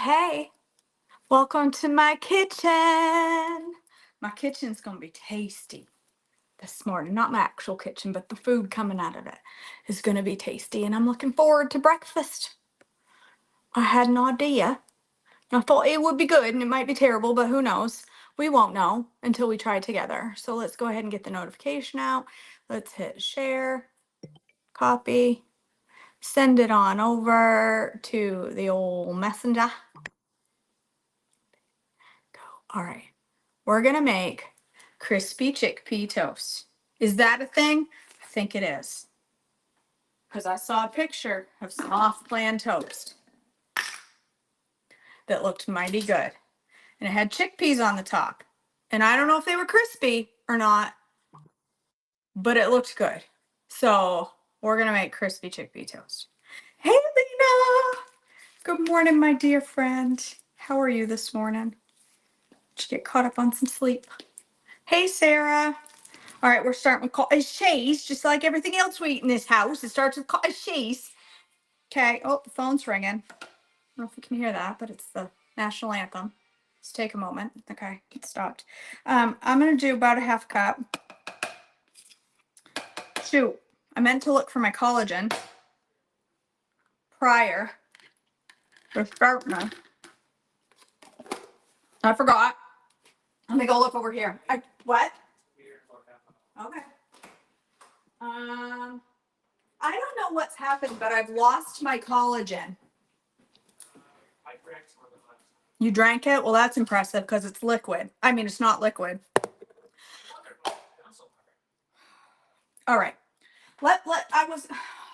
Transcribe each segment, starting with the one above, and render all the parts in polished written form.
hey, welcome to my kitchen. My kitchen's gonna be tasty this morning. Not my actual kitchen, but the food coming out of it is gonna be tasty, and I'm looking forward to breakfast. I had an idea. I thought it would be good, and it might be terrible, but who knows? We won't know until we try it together. So let's go ahead and get the notification out. Let's hit share, copy, send it on over to the old messenger. Go. All right. We're gonna make crispy chickpea toast. Is that a thing? I think it is. Because I saw a picture of soft plan toast that looked mighty good. And it had chickpeas on the top. And I don't know if they were crispy or not, but it looked good. So we're gonna make crispy chickpea toast. Hey Lena! Good morning, my dear friend. How are you this morning? Did you get caught up on some sleep? Hey Sarah. All right, we're starting with cottage cheese, just like everything else we eat in this house. It starts with cottage cheese. Okay. Oh, the phone's ringing. I don't know if you can hear that, but it's the national anthem. Let's take a moment. Okay, it stopped. I'm gonna do about a half cup. Shoot, I meant to look for my collagen prior to starting. I forgot. Let me go look over here. What? Okay. I don't know what's happened, but I've lost my collagen. You drank it? Well, that's impressive because it's liquid. I mean, it's not liquid. All right. I was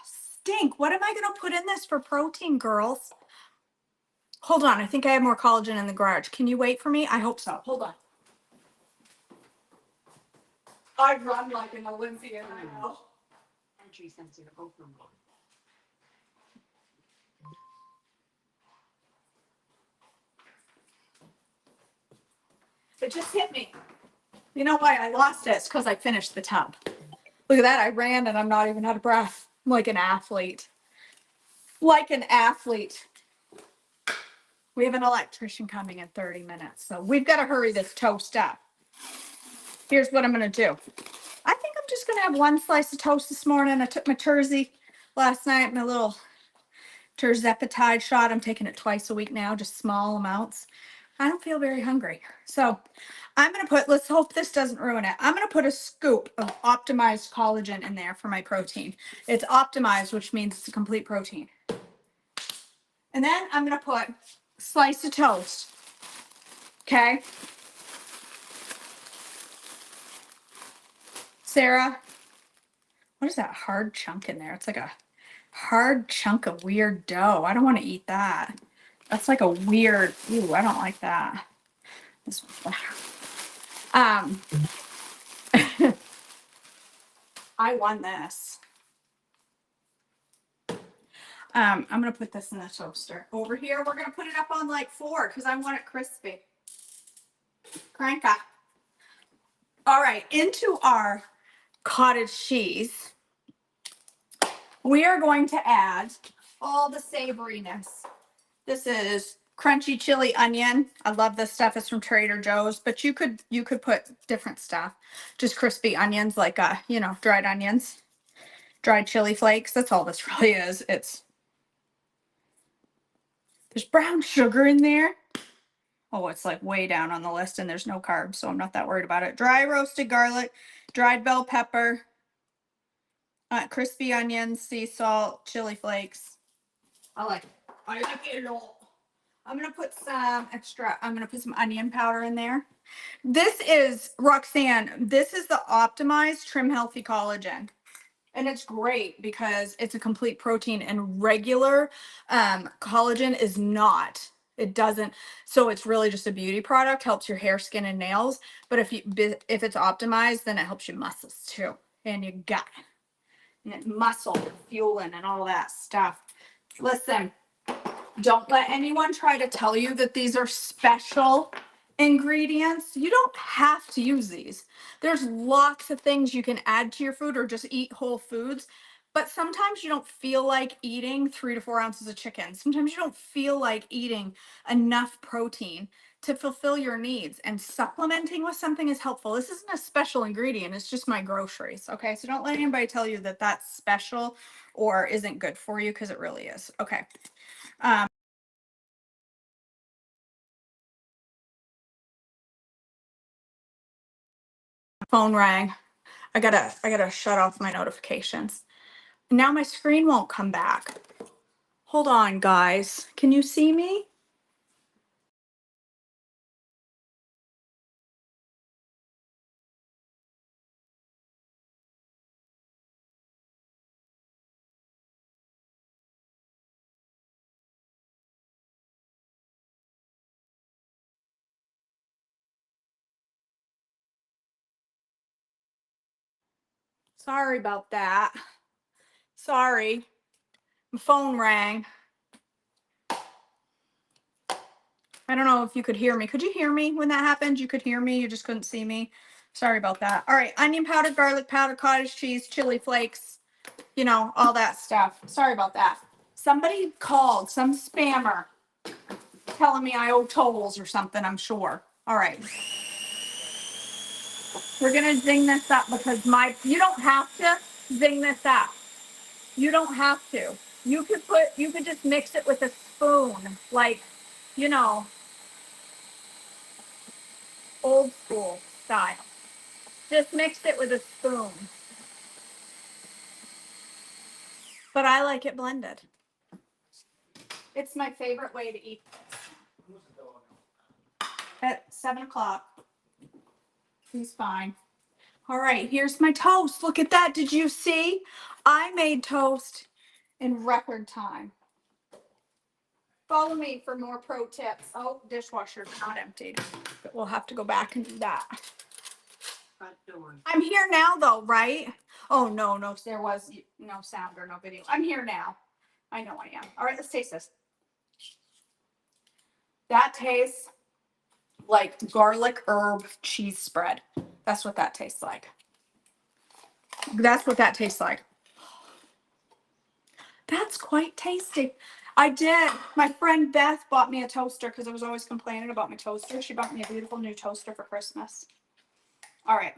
stink. What am I going to put in this for protein, girls? Hold on. I think I have more collagen in the garage. Can you wait for me? I hope so. Hold on. I run like an Olympian. I know. Entry sensitive open. It just hit me. You know why I lost it? It's because I finished the tub. Look at that. I ran and I'm not even out of breath. I'm like an athlete. Like an athlete. We have an electrician coming in 30 minutes, so we've got to hurry this toast up. Here's what I'm going to do. I think I'm just going to have one slice of toast this morning. I took my Terzi last night, my little terzepatide shot. I'm taking it twice a week now, just small amounts. I don't feel very hungry. So I'm going to put, let's hope this doesn't ruin it. I'm going to put a scoop of optimized collagen in there for my protein. It's optimized, which means it's a complete protein. And then I'm going to put a slice of toast. Okay. Sarah, what is that hard chunk in there? It's like a hard chunk of weird dough. I don't want to eat that. That's like a weird, ooh, I don't like that. This one's better. I won this. I'm going to put this in the toaster. Over here, we're going to put it up on like 4 because I want it crispy. Crank up. All right, into our cottage cheese, we are going to add all the savoriness. This is crunchy chili onion. I love this stuff. It's from Trader Joe's, but you could put different stuff. Just crispy onions, like dried onions, dried chili flakes. That's all this really is. There's brown sugar in there. Oh, it's like way down on the list, and there's no carbs, so I'm not that worried about it. Dry roasted garlic, dried bell pepper, crispy onions, sea salt, chili flakes. I like it all. I'm going to put some onion powder in there. This is, Roxanne, this is the optimized Trim Healthy Collagen. And it's great because it's a complete protein, and regular collagen is not. It doesn't. So it's really just a beauty product, helps your hair, skin, and nails. But if it's optimized, then it helps your muscles too, and your gut, and muscle fueling and all that stuff. Listen, don't let anyone try to tell you that these are special ingredients. You don't have to use these. There's lots of things you can add to your food or just eat whole foods. But sometimes you don't feel like eating 3 to 4 ounces of chicken. Sometimes you don't feel like eating enough protein to fulfill your needs. And supplementing with something is helpful. This isn't a special ingredient, it's just my groceries. Okay. So don't let anybody tell you that that's special or isn't good for you, because it really is. Okay. Phone rang. I gotta shut off my notifications. Now my screen won't come back. Hold on, guys. Can you see me? Sorry about that. Sorry. My phone rang. I don't know if you could hear me. Could you hear me when that happened? You could hear me. You just couldn't see me. Sorry about that. All right. Onion powder, garlic powder, cottage cheese, chili flakes, all that stuff. Sorry about that. Somebody called, some spammer, telling me I owe tolls or something, I'm sure. All right. We're going to zing this up because you don't have to zing this up. You don't have to. You could just mix it with a spoon, like, you know, old school style. Just mix it with a spoon. But I like it blended. It's my favorite way to eat at 7 o'clock. He's fine. All right, here's my toast. Look at that. Did you see? I made toast in record time. Follow me for more pro tips. Oh, dishwasher's not emptied. But we'll have to go back and do that. I'm here now though, right? Oh, no, there was no sound or no video. I'm here now. I know I am. All right, let's taste this. That tastes like garlic herb cheese spread. That's what that tastes like. That's what that tastes like. That's quite tasty. I did. My friend Beth bought me a toaster because I was always complaining about my toaster. She bought me a beautiful new toaster for Christmas. All right.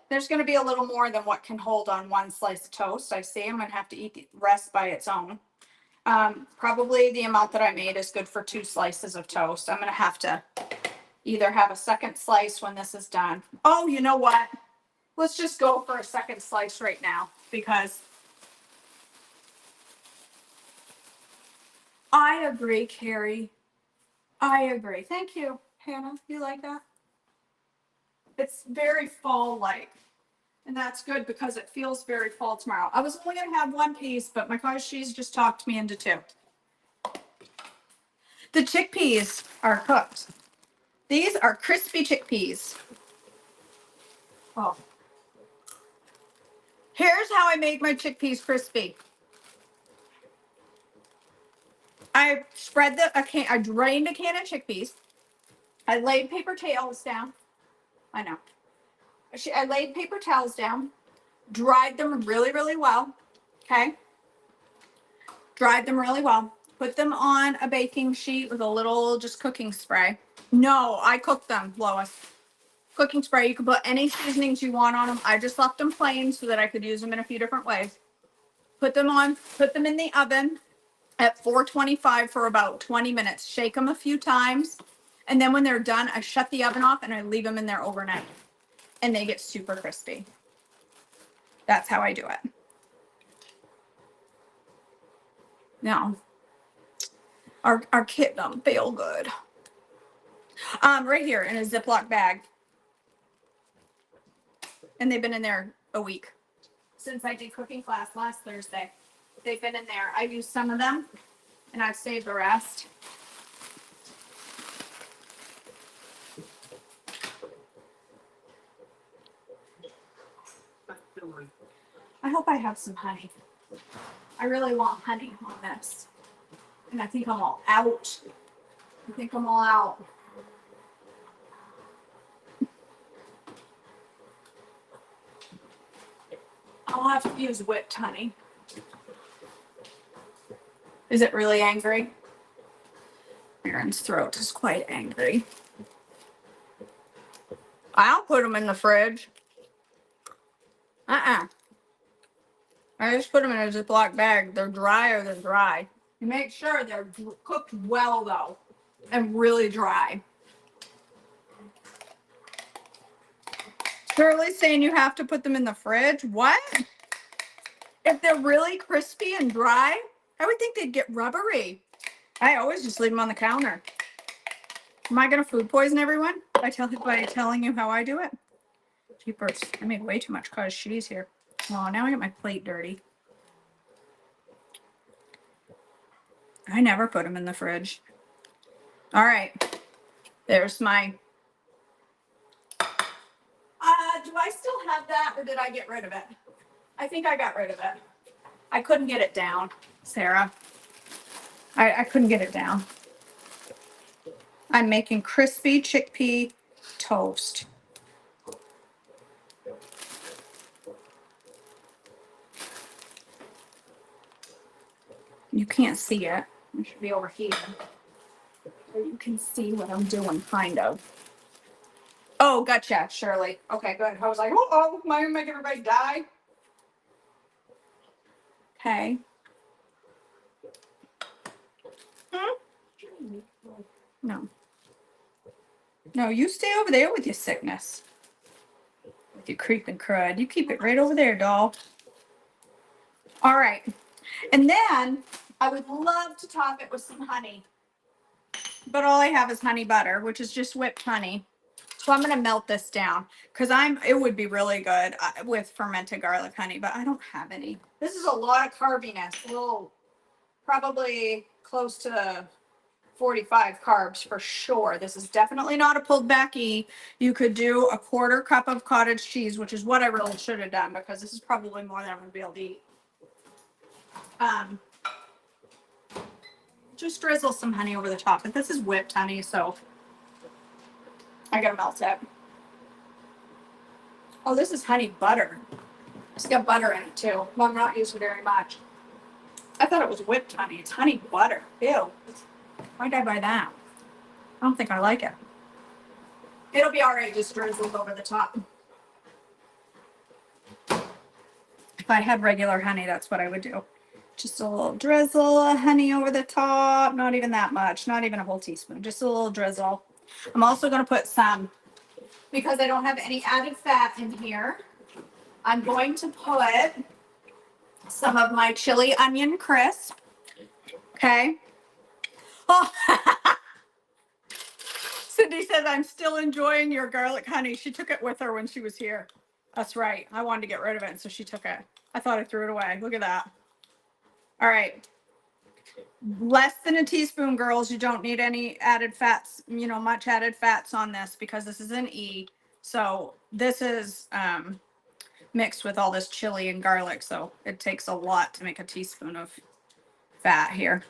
There's going to be a little more than what can hold on one slice of toast. I see I'm going to have to eat the rest by its own. Probably the amount that I made is good for 2 slices of toast. I'm going to have to either have a second slice when this is done. Oh, you know what? Let's just go for a second slice right now because I agree, Carrie. I agree. Thank you, Hannah. You like that? It's very fall-like. And that's good because it feels very fall tomorrow. I was only going to have 1 piece, but my cottage cheese just talked me into 2. The chickpeas are cooked. These are crispy chickpeas. Oh. Here's how I make my chickpeas crispy. I drained a can of chickpeas. I laid paper towels down. I know. I laid paper towels down, dried them really, really well. Okay. Dried them really well. Put them on a baking sheet with a little just cooking spray. No, I cooked them, Lois. Cooking spray. You can put any seasonings you want on them. I just left them plain so that I could use them in a few different ways. Put them in the oven at 425 for about 20 minutes. Shake them a few times. And then when they're done, I shut the oven off and I leave them in there overnight. And they get super crispy. That's how I do it. Now, our kit don't feel good. Right here in a Ziploc bag. And they've been in there a week. Since I did cooking class last Thursday. They've been in there. I used some of them and I've saved the rest. I hope I have some honey. I really want honey on this. And I think I'm all out. I think I'm all out. I'll have to use whipped honey. Is it really angry? Aaron's throat is quite angry. I don't put them in the fridge. I just put them in a Ziploc bag. They're drier than dry. You make sure they're cooked well, though, and really dry. Shirley's saying you have to put them in the fridge. What? If they're really crispy and dry, I would think they'd get rubbery. I always just leave them on the counter. Am I going to food poison everyone by telling you how I do it? Jeepers, I made way too much cottage cheese here. Oh, now I get my plate dirty. I never put them in the fridge. All right. There's my... do I still have that, or did I get rid of it? I think I got rid of it. I couldn't get it down, Sarah. I couldn't get it down. I'm making crispy chickpea toast. You can't see it. It should be over here. So you can see what I'm doing, kind of. Oh, gotcha, Shirley. Okay, good. I was like, oh, am I gonna make everybody die? Okay. No. No, you stay over there with your sickness. With your creeping crud. You keep it right over there, doll. All right. And then I would love to top it with some honey. But all I have is honey butter, which is just whipped honey. So I'm going to melt this down because it would be really good with fermented garlic honey, but I don't have any. This is a lot of carbiness. A little, probably close to 45 carbs for sure. This is definitely not a pulled backy. You could do a 1/4 cup of cottage cheese, which is what I really should have done because this is probably more than I'm going to be able to eat. Just drizzle some honey over the top. But this is whipped honey, so I gotta melt it. Oh, this is honey butter. It's got butter in it too. Well, I'm not using very much. I thought it was whipped honey. It's honey butter. Ew. Why'd I buy that? I don't think I like it. It'll be all right just drizzled over the top. If I had regular honey, that's what I would do. Just a little drizzle of honey over the top. Not even that much. Not even a whole teaspoon. Just a little drizzle. I'm also going to put some, because I don't have any added fat in here, I'm going to put some of my chili onion crisp. Okay. Oh, Cindy says, I'm still enjoying your garlic honey. She took it with her when she was here. That's right. I wanted to get rid of it, so she took it. I thought I threw it away. Look at that. All right. Less than a teaspoon, girls. You don't need any added fats, much added fats on this because this is an E. So this is mixed with all this chili and garlic. So it takes a lot to make a teaspoon of fat here.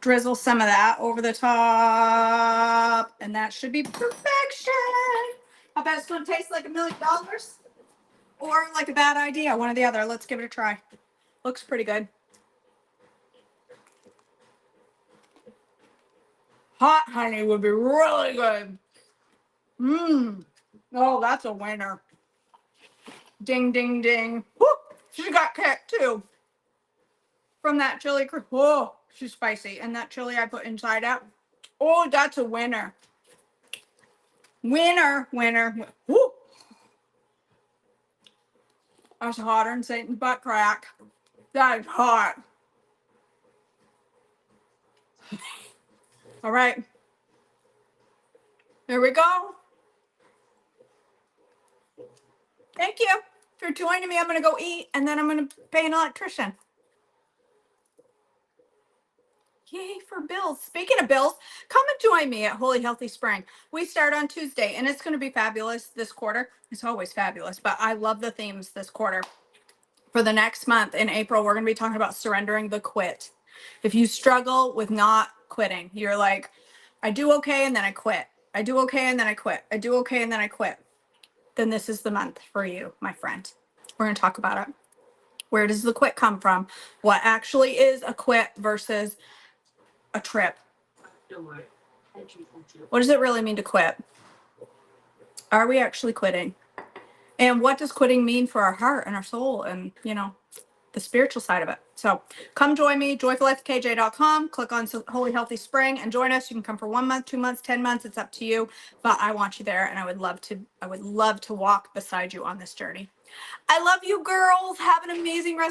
Drizzle some of that over the top, and that should be perfection. I bet it's going to taste like $1 million or like a bad idea. One or the other. Let's give it a try. Looks pretty good. Hot honey would be really good. Mmm. Oh, that's a winner. Ding, ding, ding. Woo! She got kicked too. From that chili. Oh, she's spicy. And that chili I put inside out. Oh, that's a winner. Winner, winner. Woo! That's hotter than Satan's butt crack. That is hot. All right. There we go. Thank you for joining me. I'm going to go eat, and then I'm going to pay an electrician. Yay for bills. Speaking of bills, come and join me at Holy Healthy Spring. We start on Tuesday, and it's going to be fabulous this quarter. It's always fabulous, but I love the themes this quarter. For the next month in April, we're going to be talking about surrendering the quit. If you struggle with not quitting, you're like, I do okay, and then I quit. I do okay, and then I quit. I do okay, and then I quit. Then this is the month for you, my friend. We're going to talk about it. Where does the quit come from? What actually is a quit versus a trip? What does it really mean to quit? Are we actually quitting? And what does quitting mean for our heart and our soul and, you know, the spiritual side of it? So come join me, joyfullifekj.com. Click on Holy Healthy Spring and join us. You can come for 1 month, 2 months, 10 months. It's up to you. But I want you there, and I would love to walk beside you on this journey. I love you, girls. Have an amazing rest